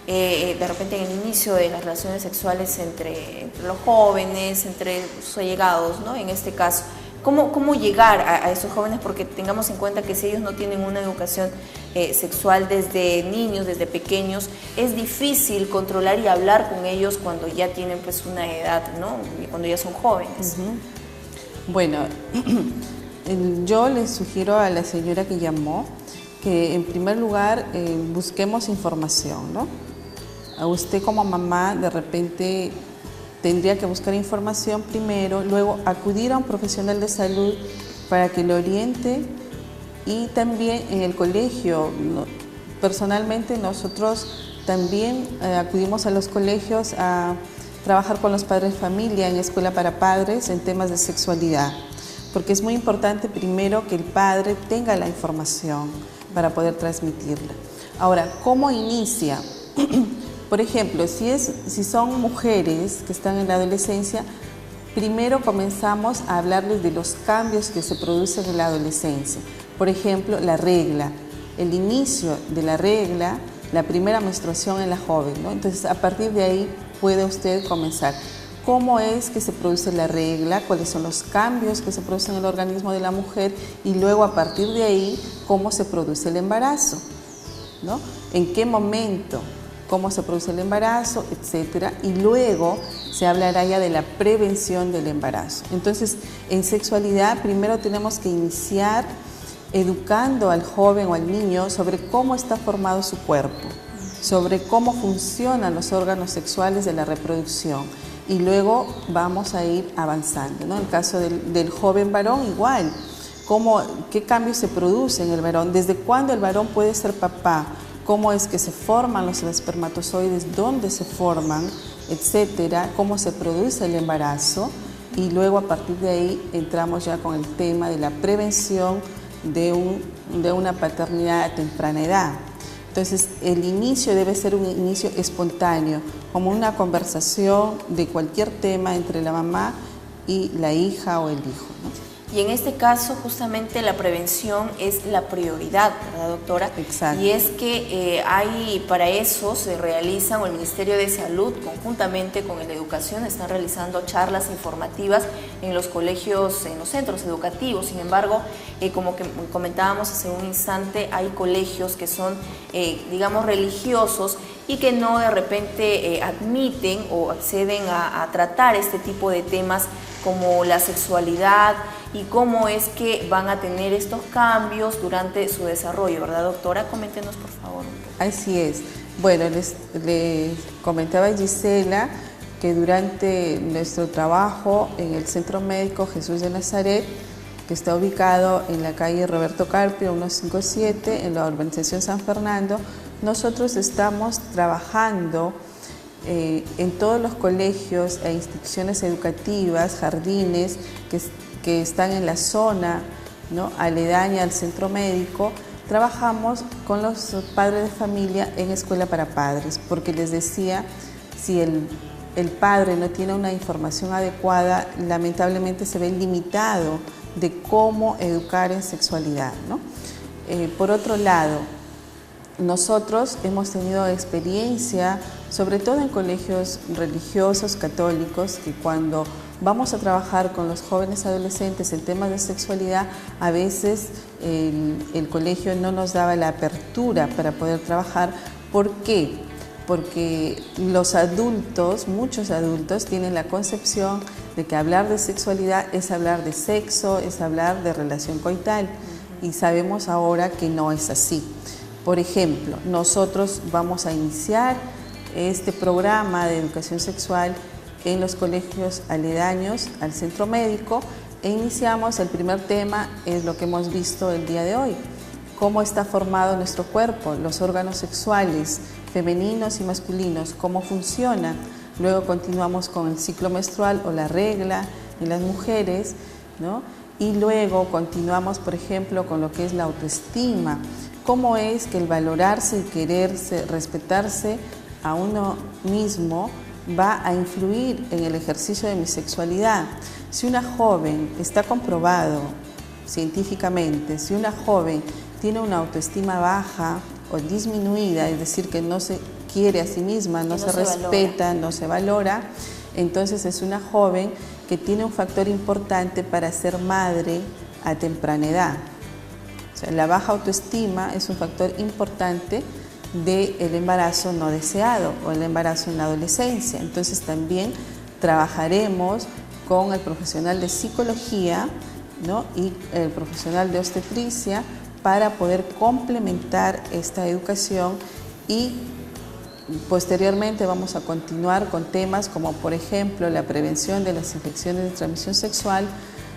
de repente en el inicio de las relaciones sexuales entre los jóvenes, entre sus allegados, ¿no? En este caso, ¿cómo llegar a esos jóvenes? Porque tengamos en cuenta que si ellos no tienen una educación sexual desde niños, desde pequeños, es difícil controlar y hablar con ellos cuando ya tienen pues una edad, ¿no? Cuando ya son jóvenes. Bueno, yo le sugiero a la señora que llamó que en primer lugar busquemos información, ¿no? A usted como mamá de repente tendría que buscar información primero, luego acudir a un profesional de salud para que le oriente y también en el colegio. Personalmente nosotros también acudimos a los colegios a trabajar con los padres de familia en escuela para padres en temas de sexualidad, porque es muy importante primero que el padre tenga la información para poder transmitirla. Ahora, ¿cómo inicia? Por ejemplo, si son mujeres que están en la adolescencia, primero comenzamos a hablarles de los cambios que se producen en la adolescencia. Por ejemplo, la regla, el inicio de la regla, la primera menstruación en la joven, ¿no? Entonces, a partir de ahí puede usted comenzar. ¿Cómo es que se produce la regla? ¿Cuáles son los cambios que se producen en el organismo de la mujer? Y luego, a partir de ahí, ¿cómo se produce el embarazo? ¿No? ¿En qué momento? ¿Cómo se produce el embarazo? Etcétera. Y luego se hablará ya de la prevención del embarazo. Entonces, en sexualidad, primero tenemos que iniciar educando al joven o al niño sobre cómo está formado su cuerpo, sobre cómo funcionan los órganos sexuales de la reproducción. Y luego vamos a ir avanzando, ¿no? En el caso del joven varón, igual. ¿Qué cambios se producen en el varón? ¿Desde cuándo el varón puede ser papá? ¿Cómo es que se forman los espermatozoides? ¿Dónde se forman? Etcétera. ¿Cómo se produce el embarazo? Y luego a partir de ahí entramos ya con el tema de la prevención de una paternidad a temprana edad. Entonces, el inicio debe ser un inicio espontáneo, como una conversación de cualquier tema entre la mamá y la hija o el hijo, ¿no? Y en este caso, justamente la prevención es la prioridad, ¿verdad, doctora? Exacto. Y es que para eso se realizan, o el Ministerio de Salud, conjuntamente con el de Educación, están realizando charlas informativas en los colegios, en los centros educativos. Sin embargo, como que comentábamos hace un instante, hay colegios que son, digamos, religiosos y que no de repente admiten o acceden a tratar este tipo de temas como la sexualidad y cómo es que van a tener estos cambios durante su desarrollo, ¿verdad, doctora? Coméntenos, por favor. Así es. Bueno, les comentaba a Gisela que durante nuestro trabajo en el Centro Médico Jesús de Nazaret que está ubicado en la calle Roberto Carpio 157, en la urbanización San Fernando. Nosotros estamos trabajando en todos los colegios e instituciones educativas, jardines que están en la zona, ¿no?, aledaña al centro médico. Trabajamos con los padres de familia en escuela para padres, porque les decía, si el padre no tiene una información adecuada, lamentablemente se ve limitado de cómo educar en sexualidad, ¿no? Por otro lado, nosotros hemos tenido experiencia, sobre todo en colegios religiosos católicos, que cuando vamos a trabajar con los jóvenes adolescentes en temas de sexualidad, a veces el colegio no nos daba la apertura para poder trabajar. ¿Por qué? Porque los adultos, muchos adultos, tienen la concepción de que hablar de sexualidad es hablar de sexo, es hablar de relación coital, y sabemos ahora que no es así. Por ejemplo, nosotros vamos a iniciar este programa de educación sexual en los colegios aledaños al centro médico e iniciamos, el primer tema es lo que hemos visto el día de hoy: cómo está formado nuestro cuerpo, los órganos sexuales femeninos y masculinos, cómo funcionan. Luego continuamos con el ciclo menstrual o la regla en las mujeres, ¿no? Y luego continuamos, por ejemplo, con lo que es la autoestima, cómo es que el valorarse y quererse, respetarse a uno mismo va a influir en el ejercicio de mi sexualidad. Si una joven, está comprobado científicamente, si una joven tiene una autoestima baja o disminuida, es decir, que no se quiere a sí misma, no se respeta, no se valora, entonces es una joven que tiene un factor importante para ser madre a temprana edad. O sea, la baja autoestima es un factor importante del embarazo no deseado o el embarazo en la adolescencia. Entonces también trabajaremos con el profesional de psicología, ¿no?, y el profesional de obstetricia para poder complementar esta educación, y posteriormente vamos a continuar con temas como, por ejemplo, la prevención de las infecciones de transmisión sexual,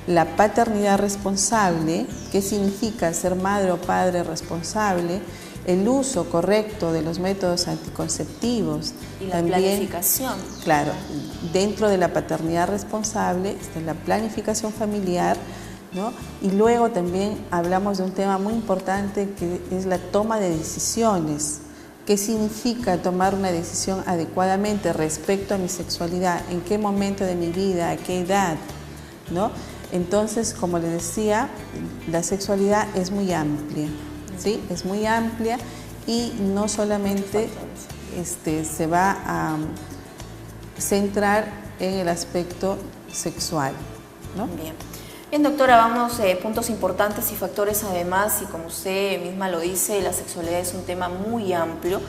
la paternidad responsable, qué significa ser madre o padre responsable, el uso correcto de los métodos anticonceptivos. Y la también, planificación. Claro, dentro de la paternidad responsable está la planificación familiar, ¿no? Y luego también hablamos de un tema muy importante que es la toma de decisiones. ¿Qué significa tomar una decisión adecuadamente respecto a mi sexualidad? ¿En qué momento de mi vida? ¿A qué edad? ¿No? Entonces, como les decía, la sexualidad es muy amplia, ¿sí? Es muy amplia y no solamente se va a centrar en el aspecto sexual, ¿no? Bien. Bien, doctora, vamos puntos importantes y factores además, y como usted misma lo dice, la sexualidad es un tema muy amplio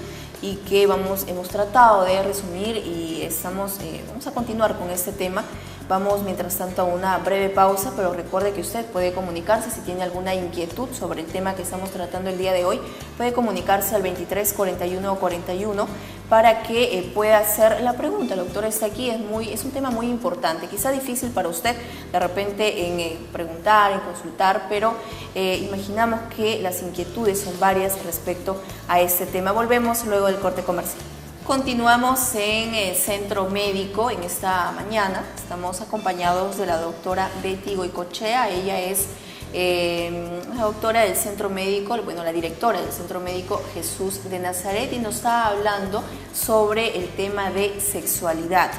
y que hemos tratado de resumir, y vamos a continuar con este tema. Vamos mientras tanto a una breve pausa, pero recuerde que usted puede comunicarse si tiene alguna inquietud sobre el tema que estamos tratando el día de hoy. Puede comunicarse al 23 41 41 para que pueda hacer la pregunta. La doctora está aquí, es un tema muy importante, quizá difícil para usted de repente en preguntar, en consultar, pero imaginamos que las inquietudes son varias respecto a este tema. Volvemos luego del corte comercial. Continuamos en el Centro Médico en esta mañana. Estamos acompañados de la doctora Betty Goicoechea. Ella es la doctora del Centro Médico, la directora del Centro Médico Jesús de Nazaret, y nos está hablando sobre el tema de sexualidad.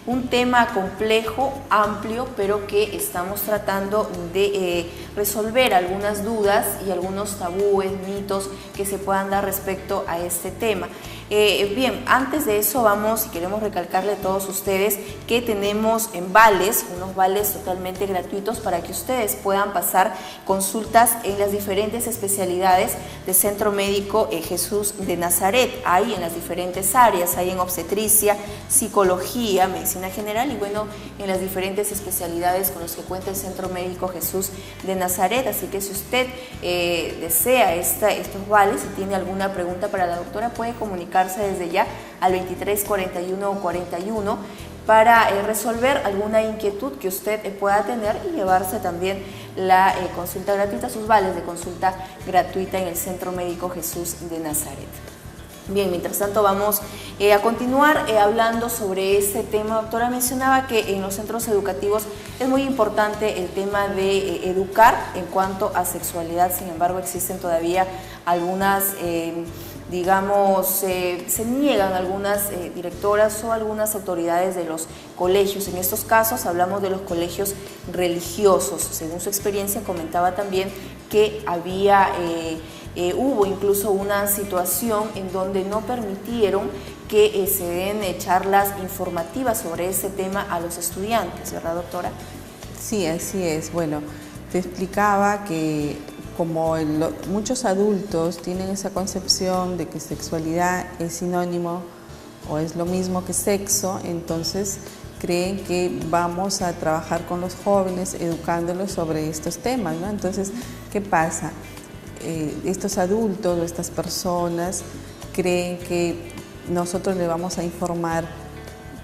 Un tema complejo, amplio, pero que estamos tratando de resolver algunas dudas y algunos tabúes, mitos que se puedan dar respecto a este tema. Bien, antes de eso queremos recalcarle a todos ustedes que tenemos unos vales totalmente gratuitos para que ustedes puedan pasar consultas en las diferentes especialidades del Centro Médico Jesús de Nazaret. Hay en las diferentes áreas, hay en obstetricia, psicología, medicina general y en las diferentes especialidades con las que cuenta el Centro Médico Jesús de Nazaret. Así que si usted desea estos vales y tiene alguna pregunta para la doctora, puede comunicarse desde ya al 23 41 41 para resolver alguna inquietud que usted pueda tener y llevarse también la consulta gratuita, sus vales de consulta gratuita en el Centro Médico Jesús de Nazaret. Bien, mientras tanto vamos a continuar hablando sobre este tema. Doctora, mencionaba que en los centros educativos es muy importante el tema de educar en cuanto a sexualidad. Sin embargo, existen todavía algunas, se niegan algunas directoras o algunas autoridades de los colegios. En estos casos hablamos de los colegios religiosos. Según su experiencia, comentaba también que hubo incluso una situación en donde no permitieron que se den charlas informativas sobre ese tema a los estudiantes, ¿verdad, doctora? Sí, así es. Bueno, te explicaba que como muchos adultos tienen esa concepción de que sexualidad es sinónimo o es lo mismo que sexo, entonces creen que vamos a trabajar con los jóvenes educándolos sobre estos temas, ¿no? Entonces, ¿qué pasa? Estos adultos o estas personas creen que nosotros le vamos a informar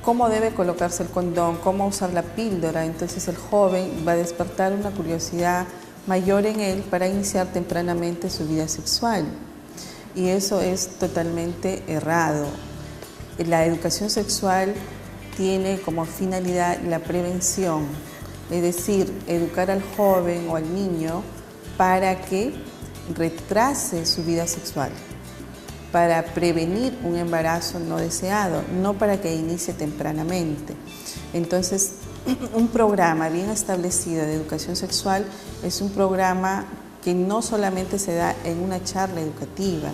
cómo debe colocarse el condón, cómo usar la píldora. Entonces el joven va a despertar una curiosidad mayor en él para iniciar tempranamente su vida sexual. Y eso es totalmente errado. La educación sexual tiene como finalidad la prevención, es decir, educar al joven o al niño para que retrase su vida sexual, para prevenir un embarazo no deseado, no para que inicie tempranamente. Entonces, un programa bien establecido de educación sexual es un programa que no solamente se da en una charla educativa,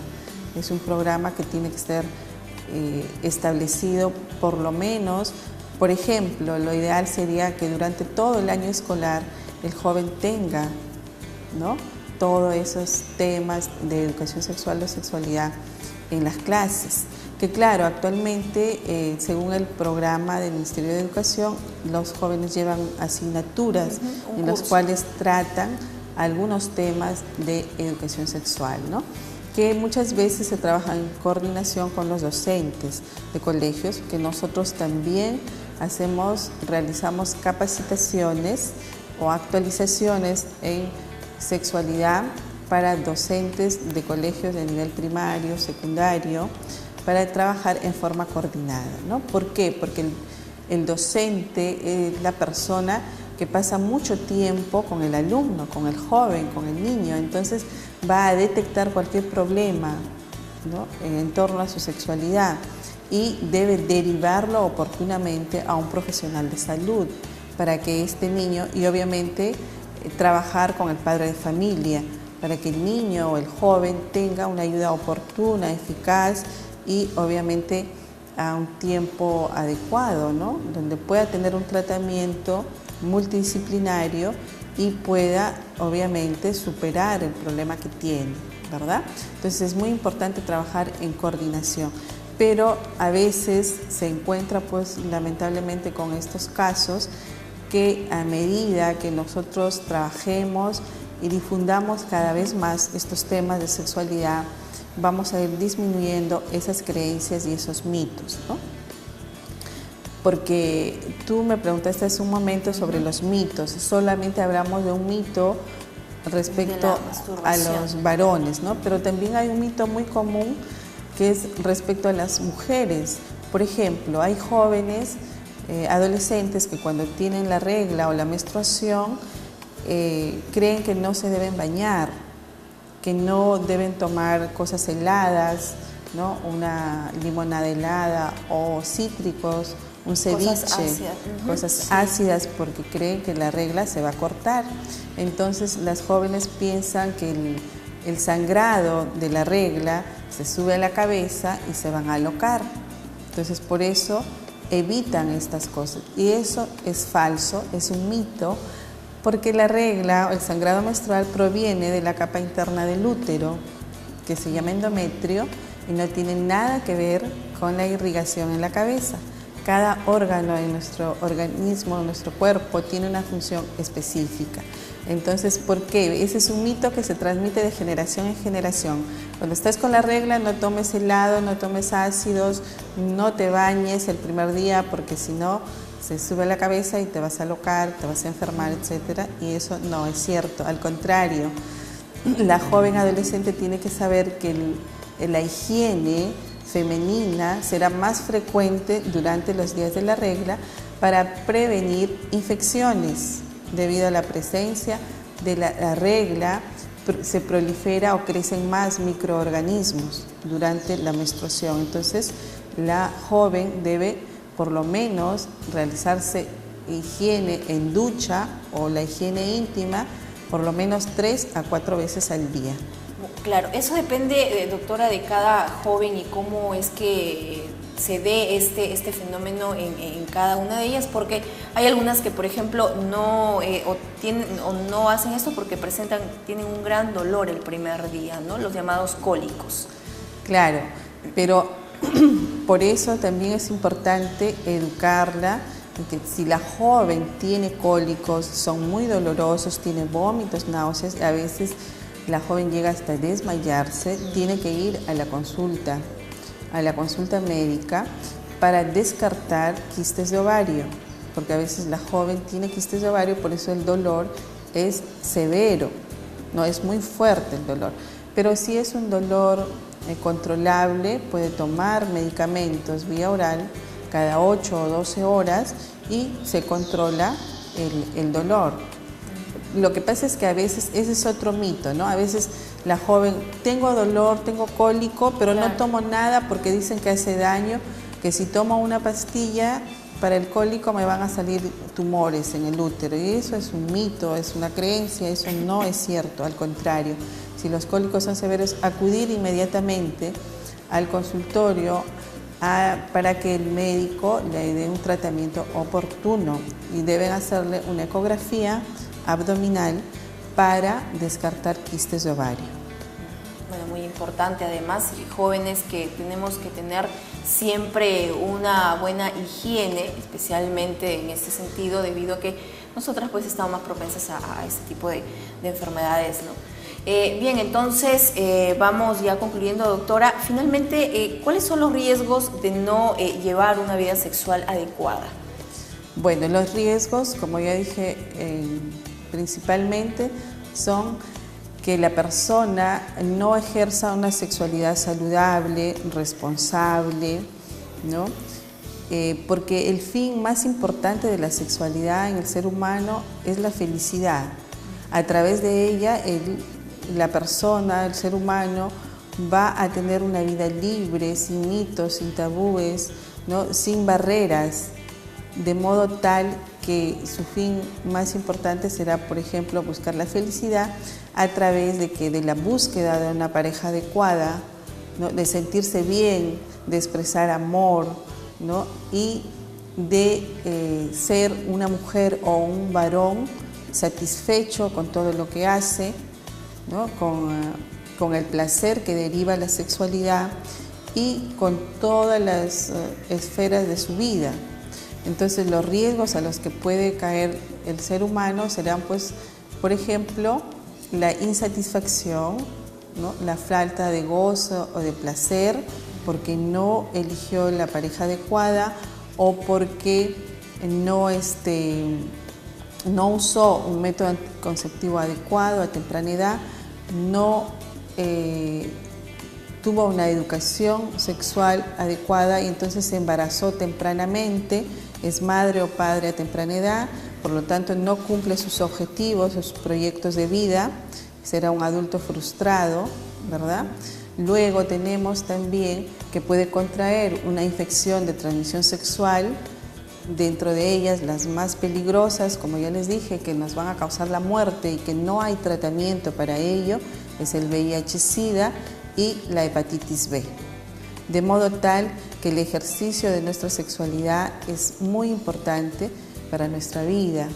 es un programa que tiene que ser establecido por lo menos, por ejemplo, lo ideal sería que durante todo el año escolar el joven tenga, ¿no?, todos esos temas de educación sexual o sexualidad en las clases. Que claro, actualmente, según el programa del Ministerio de Educación, los jóvenes llevan asignaturas en las cuales tratan algunos temas de educación sexual, ¿no?, que muchas veces se trabaja en coordinación con los docentes de colegios, que nosotros también realizamos capacitaciones o actualizaciones en sexualidad para docentes de colegios de nivel primario, secundario, para trabajar en forma coordinada, ¿no? ¿Por qué? Porque el docente es la persona que pasa mucho tiempo con el alumno, con el joven, con el niño, entonces va a detectar cualquier problema, ¿no?, en torno a su sexualidad y debe derivarlo oportunamente a un profesional de salud para que este niño, y obviamente trabajar con el padre de familia para que el niño o el joven tenga una ayuda oportuna, eficaz y obviamente a un tiempo adecuado, ¿no?, donde pueda tener un tratamiento multidisciplinario y pueda obviamente superar el problema que tiene, ¿verdad? Entonces es muy importante trabajar en coordinación, pero a veces se encuentra pues lamentablemente con estos casos que a medida que nosotros trabajemos y difundamos cada vez más estos temas de sexualidad, vamos a ir disminuyendo esas creencias y esos mitos, ¿no? Porque tú me preguntaste hace un momento sobre los mitos, solamente hablamos de un mito respecto a los varones, ¿no? Pero también hay un mito muy común que es respecto a las mujeres. Por ejemplo, hay jóvenes adolescentes que cuando tienen la regla o la menstruación creen que no se deben bañar, que no deben tomar cosas heladas, ¿no?, una limonada helada o cítricos, un ceviche, cosas ácidas, porque creen que la regla se va a cortar. Entonces las jóvenes piensan que el sangrado de la regla se sube a la cabeza y se van a alocar. Entonces por eso evitan estas cosas, y eso es falso, es un mito, porque la regla o el sangrado menstrual proviene de la capa interna del útero, que se llama endometrio, y no tiene nada que ver con la irrigación en la cabeza. Cada órgano en nuestro organismo, en nuestro cuerpo, tiene una función específica. Entonces, ¿por qué? Ese es un mito que se transmite de generación en generación. Cuando estás con la regla, no tomes helado, no tomes ácidos, no te bañes el primer día, porque si no se sube a la cabeza y te vas a alocar, te vas a enfermar, etc. Y eso no es cierto, al contrario. La joven adolescente tiene que saber que la higiene femenina será más frecuente durante los días de la regla para prevenir infecciones. Debido a la presencia de la regla, se prolifera o crecen más microorganismos durante la menstruación. Entonces, la joven debe por lo menos realizarse higiene en ducha o la higiene íntima por lo menos 3 a 4 veces al día. Claro, eso depende, doctora, de cada joven y cómo es que se dé este fenómeno en cada una de ellas, porque hay algunas que, por ejemplo, no hacen esto porque tienen un gran dolor el primer día, ¿no? Los llamados cólicos. Claro, pero por eso también es importante educarla, que si la joven tiene cólicos, son muy dolorosos, tiene vómitos, náuseas, a veces la joven llega hasta desmayarse, tiene que ir a la consulta médica para descartar quistes de ovario, porque a veces la joven tiene quistes de ovario, por eso el dolor es severo, no es muy fuerte el dolor, pero si es un dolor controlable, puede tomar medicamentos vía oral cada 8 o 12 horas y se controla el dolor. Lo que pasa es que a veces, ese es otro mito, ¿no? A veces la joven, tengo dolor, tengo cólico, pero no tomo nada porque dicen que hace daño, que si tomo una pastilla para el cólico me van a salir tumores en el útero. Y eso es un mito, es una creencia, eso no es cierto, al contrario. Si los cólicos son severos, acudir inmediatamente al consultorio para que el médico le dé un tratamiento oportuno y deben hacerle una ecografía abdominal para descartar quistes de ovario. Bueno, muy importante además, jóvenes que tenemos que tener siempre una buena higiene, especialmente en este sentido, debido a que nosotras pues estamos más propensas a este tipo de enfermedades, ¿no? Bien, entonces vamos ya concluyendo, doctora. Finalmente, ¿cuáles son los riesgos de no llevar una vida sexual adecuada? Bueno, los riesgos, como ya dije, principalmente son que la persona no ejerza una sexualidad saludable, responsable, ¿no? Porque el fin más importante de la sexualidad en el ser humano es la felicidad. A través de ella, la persona, el ser humano, va a tener una vida libre, sin mitos, sin tabúes, ¿no? Sin barreras, de modo tal que su fin más importante será, por ejemplo, buscar la felicidad a través de la búsqueda de una pareja adecuada, ¿no? De sentirse bien, de expresar amor, ¿no? Y de ser una mujer o un varón satisfecho con todo lo que hace, ¿no? Con el placer que deriva la sexualidad y con todas las esferas de su vida. Entonces, los riesgos a los que puede caer el ser humano serán, pues, por ejemplo, la insatisfacción, ¿no? La falta de gozo o de placer porque no eligió la pareja adecuada o porque no usó un método anticonceptivo adecuado a temprana edad, no tuvo una educación sexual adecuada y entonces se embarazó tempranamente, es madre o padre a temprana edad, por lo tanto no cumple sus objetivos, sus proyectos de vida, será un adulto frustrado, ¿verdad? Luego tenemos también que puede contraer una infección de transmisión sexual, dentro de ellas las más peligrosas, como ya les dije, que nos van a causar la muerte y que no hay tratamiento para ello, es el VIH-Sida y la hepatitis B. De modo tal que el ejercicio de nuestra sexualidad es muy importante para nuestra vida.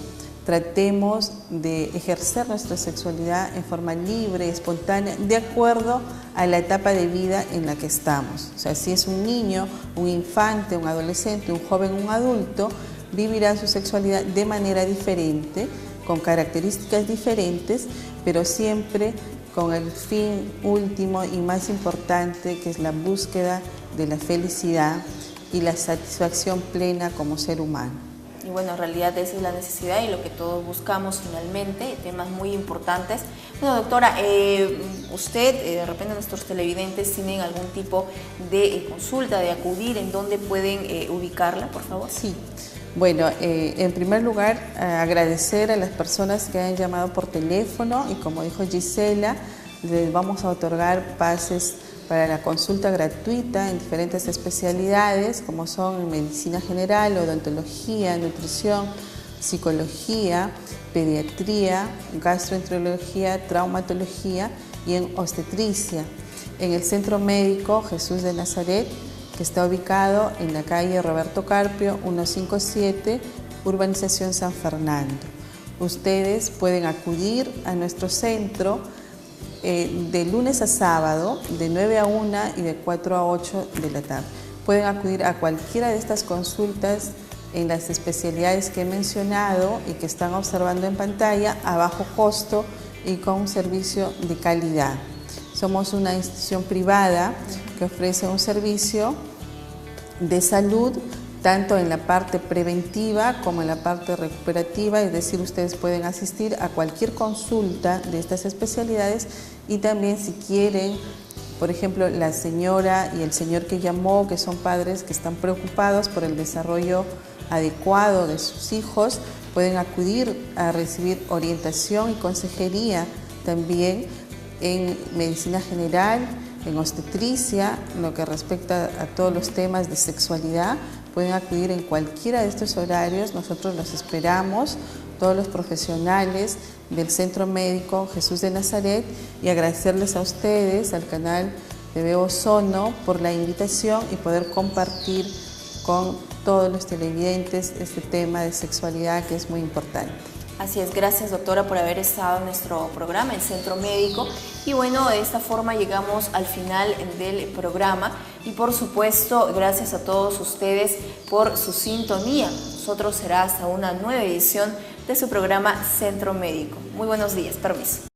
Tratemos de ejercer nuestra sexualidad en forma libre, espontánea, de acuerdo a la etapa de vida en la que estamos. O sea, si es un niño, un infante, un adolescente, un joven, un adulto, vivirá su sexualidad de manera diferente, con características diferentes, pero siempre con el fin último y más importante, que es la búsqueda de la felicidad y la satisfacción plena como ser humano. y bueno, en realidad esa es la necesidad y lo que todos buscamos finalmente, temas muy importantes. Bueno, doctora, usted, de repente nuestros televidentes tienen algún tipo de consulta, de acudir, ¿en dónde pueden ubicarla, por favor? Sí. Bueno, en primer lugar, agradecer a las personas que han llamado por teléfono y como dijo Gisela, les vamos a otorgar pases para la consulta gratuita en diferentes especialidades como son medicina general, odontología, nutrición, psicología, pediatría, gastroenterología, traumatología y en obstetricia. En el Centro Médico Jesús de Nazaret, que está ubicado en la calle Roberto Carpio 157, Urbanización San Fernando. Ustedes pueden acudir a nuestro centro de lunes a sábado, de 9 a 1 y de 4 a 8 de la tarde. Pueden acudir a cualquiera de estas consultas en las especialidades que he mencionado y que están observando en pantalla a bajo costo y con un servicio de calidad. Somos una institución privada que ofrece un servicio de salud tanto en la parte preventiva como en la parte recuperativa, es decir, ustedes pueden asistir a cualquier consulta de estas especialidades y también si quieren, por ejemplo, la señora y el señor que llamó, que son padres que están preocupados por el desarrollo adecuado de sus hijos, pueden acudir a recibir orientación y consejería también en medicina general, en obstetricia, en lo que respecta a todos los temas de sexualidad. Pueden acudir en cualquiera de estos horarios, nosotros los esperamos, todos los profesionales del Centro Médico Jesús de Nazaret, y agradecerles a ustedes, al canal TV Ozono, por la invitación y poder compartir con todos los televidentes este tema de sexualidad que es muy importante. Así es, gracias doctora por haber estado en nuestro programa, el Centro Médico. Y bueno, de esta forma llegamos al final del programa y por supuesto, gracias a todos ustedes por su sintonía. Nosotros será hasta una nueva edición de su programa Centro Médico. Muy buenos días, permiso.